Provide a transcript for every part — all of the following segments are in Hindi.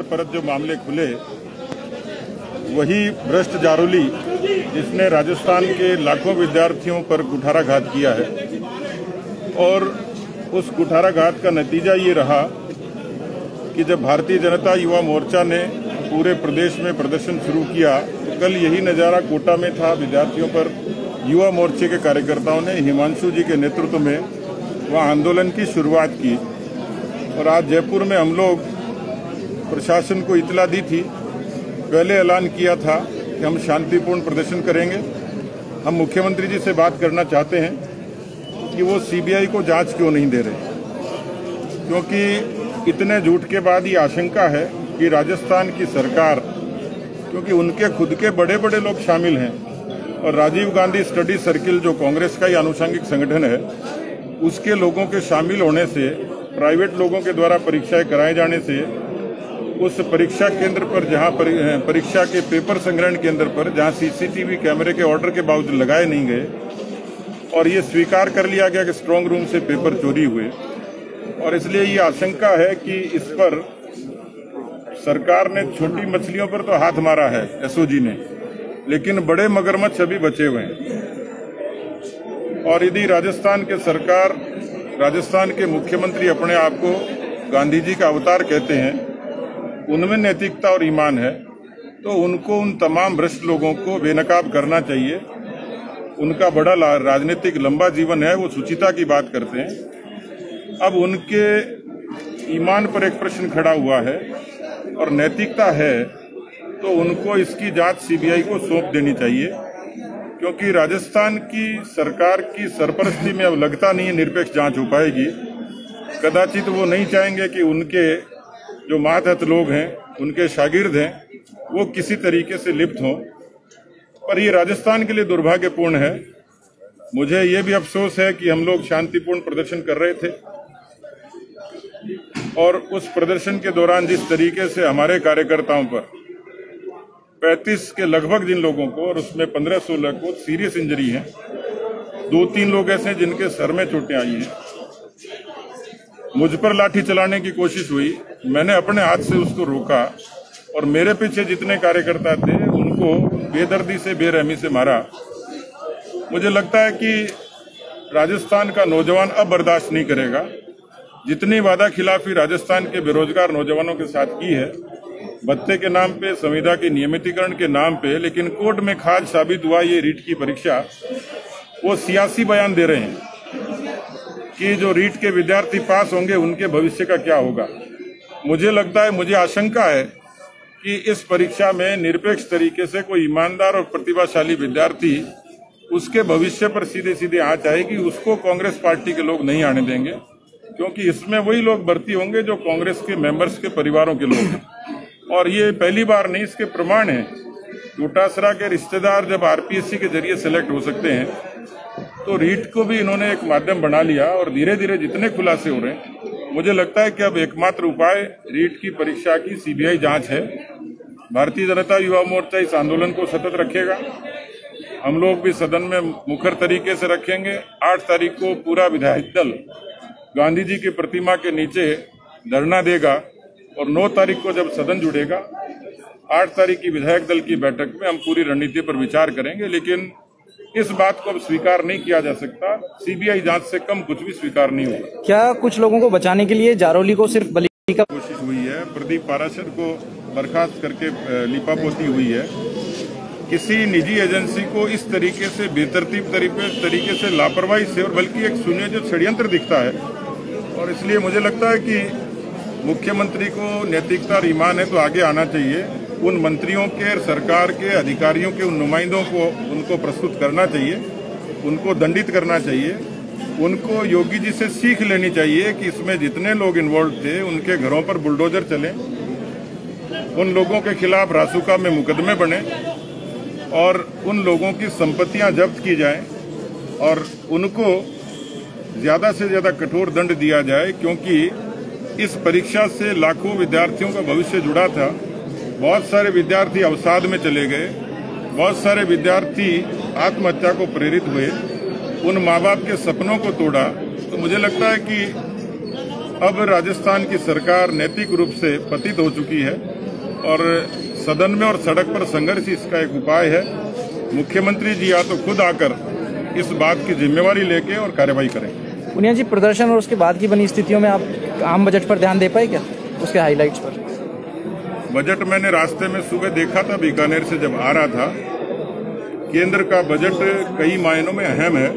परत जो मामले खुले, वही भ्रष्ट जारोली जिसने राजस्थान के लाखों विद्यार्थियों पर कुठाराघात किया है, और उस कुठाराघात का नतीजा ये रहा कि जब भारतीय जनता युवा मोर्चा ने पूरे प्रदेश में प्रदर्शन शुरू किया, तो कल यही नज़ारा कोटा में था। विद्यार्थियों पर युवा मोर्चे के कार्यकर्ताओं ने हिमांशु जी के नेतृत्व में वहाँ आंदोलन की शुरुआत की, और आज जयपुर में हम लोग प्रशासन को इतला दी थी, पहले ऐलान किया था कि हम शांतिपूर्ण प्रदर्शन करेंगे। हम मुख्यमंत्री जी से बात करना चाहते हैं कि वो सीबीआई को जांच क्यों नहीं दे रहे, क्योंकि इतने झूठ के बाद ये आशंका है कि राजस्थान की सरकार, क्योंकि उनके खुद के बड़े बड़े लोग शामिल हैं, और राजीव गांधी स्टडी सर्किल जो कांग्रेस का ही आनुषंगिक संगठन है, उसके लोगों के शामिल होने से, प्राइवेट लोगों के द्वारा परीक्षाएं कराए जाने से, उस परीक्षा केंद्र पर जहां परीक्षा के पेपर संग्रहण केंद्र पर जहां सीसीटीवी कैमरे के ऑर्डर के बावजूद लगाए नहीं गए, और ये स्वीकार कर लिया गया कि स्ट्रांग रूम से पेपर चोरी हुए, और इसलिए ये आशंका है कि इस पर सरकार ने छोटी मछलियों पर तो हाथ मारा है एसओजी ने, लेकिन बड़े मगरमच्छ अभी बचे हुए हैं। और यदि राजस्थान के सरकार, राजस्थान के मुख्यमंत्री अपने आप को गांधी जी का अवतार कहते हैं, उनमें नैतिकता और ईमान है, तो उनको उन तमाम भ्रष्ट लोगों को बेनकाब करना चाहिए। उनका बड़ा राजनीतिक लंबा जीवन है, वो शुचिता की बात करते हैं। अब उनके ईमान पर एक प्रश्न खड़ा हुआ है और नैतिकता है, तो उनको इसकी जांच सीबीआई को सौंप देनी चाहिए, क्योंकि राजस्थान की सरकार की सरपरस्ती में अब लगता नहीं है निरपेक्ष जांच हो पाएगी। कदाचित वो नहीं चाहेंगे कि उनके जो मातहत लोग हैं, उनके शागिर्द हैं, वो किसी तरीके से लिप्त हों, पर ये राजस्थान के लिए दुर्भाग्यपूर्ण है। मुझे ये भी अफसोस है कि हम लोग शांतिपूर्ण प्रदर्शन कर रहे थे, और उस प्रदर्शन के दौरान जिस तरीके से हमारे कार्यकर्ताओं पर 35 के लगभग जिन लोगों को, और उसमें 15-16 को सीरियस इंजरी है, 2-3 लोग ऐसे हैं जिनके सर में चोटें आई हैं, मुझ पर लाठी चलाने की कोशिश हुई, मैंने अपने हाथ से उसको रोका, और मेरे पीछे जितने कार्यकर्ता थे उनको बेदर्दी से, बेरहमी से मारा। मुझे लगता है कि राजस्थान का नौजवान अब बर्दाश्त नहीं करेगा। जितनी वादा खिलाफी राजस्थान के बेरोजगार नौजवानों के साथ की है, भत्ते के नाम पे, संविदा के नियमितीकरण के नाम पे, लेकिन कोर्ट में खाज साबित हुआ ये रीट की परीक्षा, वो सियासी बयान दे रहे हैं कि जो रीट के विद्यार्थी पास होंगे उनके भविष्य का क्या होगा। मुझे लगता है, मुझे आशंका है कि इस परीक्षा में निरपेक्ष तरीके से कोई ईमानदार और प्रतिभाशाली विद्यार्थी, उसके भविष्य पर सीधे सीधे आंच आएगी, उसको कांग्रेस पार्टी के लोग नहीं आने देंगे, क्योंकि इसमें वही लोग भर्ती होंगे जो कांग्रेस के मेंबर्स के परिवारों के लोग हैं। और ये पहली बार नहीं, इसके प्रमाण है। डोटासरा के रिश्तेदार जब आरपीएससी के जरिए सिलेक्ट हो सकते हैं, तो रीट को भी इन्होंने एक माध्यम बना लिया, और धीरे धीरे जितने खुलासे हो रहे हैं, मुझे लगता है कि अब एकमात्र उपाय रीट की परीक्षा की सीबीआई जांच है। भारतीय जनता युवा मोर्चा इस आंदोलन को सतत रखेगा। हम लोग भी सदन में मुखर तरीके से रखेंगे। 8 तारीख को पूरा विधायक दल गांधी जी की प्रतिमा के नीचे धरना देगा, और 9 तारीख को जब सदन जुड़ेगा, 8 तारीख की विधायक दल की बैठक में हम पूरी रणनीति पर विचार करेंगे। लेकिन इस बात को अब स्वीकार नहीं किया जा सकता, सीबीआई जांच से कम कुछ भी स्वीकार नहीं होगा। क्या कुछ लोगों को बचाने के लिए जारोली को सिर्फ बली का कोशिश हुई है? प्रदीप पाराशर को बर्खास्त करके लिपापोती हुई है। किसी निजी एजेंसी को इस तरीके से बेतरतीब तरीके से लापरवाही से, और बल्कि एक सुनियोजित षड्यंत्र दिखता है, और इसलिए मुझे लगता है कि मुख्यमंत्री को नैतिकता और ईमान है तो आगे आना चाहिए। उन मंत्रियों के, सरकार के अधिकारियों के, उन नुमाइंदों को उनको प्रस्तुत करना चाहिए, उनको दंडित करना चाहिए। उनको योगी जी से सीख लेनी चाहिए कि इसमें जितने लोग इन्वॉल्व थे उनके घरों पर बुलडोजर चले, उन लोगों के खिलाफ रासुका में मुकदमे बने, और उन लोगों की संपत्तियां जब्त की जाएं, और उनको ज्यादा से ज्यादा कठोर दंड दिया जाए, क्योंकि इस परीक्षा से लाखों विद्यार्थियों का भविष्य जुड़ा था। बहुत सारे विद्यार्थी अवसाद में चले गए, बहुत सारे विद्यार्थी आत्महत्या को प्रेरित हुए, उन माँ बाप के सपनों को तोड़ा। तो मुझे लगता है कि अब राजस्थान की सरकार नैतिक रूप से पतित हो चुकी है। और सदन में और सड़क पर संघर्ष इसका एक उपाय है। मुख्यमंत्री जी या तो खुद आकर इस बात की जिम्मेवारी लेके और कार्रवाई करें। पुनिया जी, प्रदर्शन और उसके बाद की बनी स्थितियों में आप आम बजट पर ध्यान दे पाए क्या, उसके हाइलाइट्स पर? बजट मैंने रास्ते में सुबह देखा था, बीकानेर से जब आ रहा था। केंद्र का बजट कई मायनों में अहम है।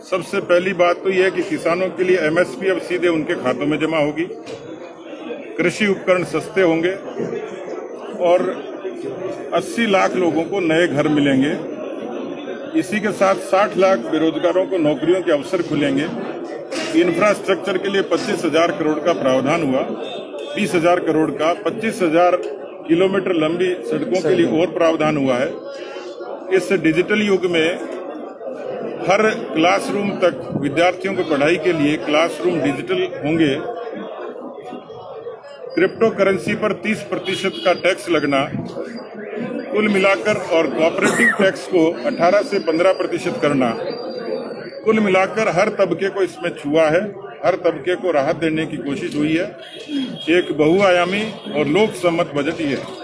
सबसे पहली बात तो यह है कि किसानों के लिए एमएसपी अब सीधे उनके खातों में जमा होगी, कृषि उपकरण सस्ते होंगे और 80 लाख लोगों को नए घर मिलेंगे। इसी के साथ 60 लाख बेरोजगारों को नौकरियों के अवसर खुलेंगे। इंफ्रास्ट्रक्चर के लिए 25,000 करोड़ का प्रावधान हुआ, 20,000 करोड़ का, 25,000 किलोमीटर लंबी सड़कों के लिए और प्रावधान हुआ है। इस डिजिटल युग में हर क्लासरूम तक विद्यार्थियों को पढ़ाई के लिए क्लासरूम डिजिटल होंगे। क्रिप्टो करेंसी पर 30% का टैक्स लगना, कुल मिलाकर, और कोऑपरेटिव टैक्स को 18 से 15% करना, कुल मिलाकर हर तबके को इसमें छुआ है। हर तबके को राहत देने की कोशिश हुई है। एक बहुआयामी और लोक सम्मत बजट ये है।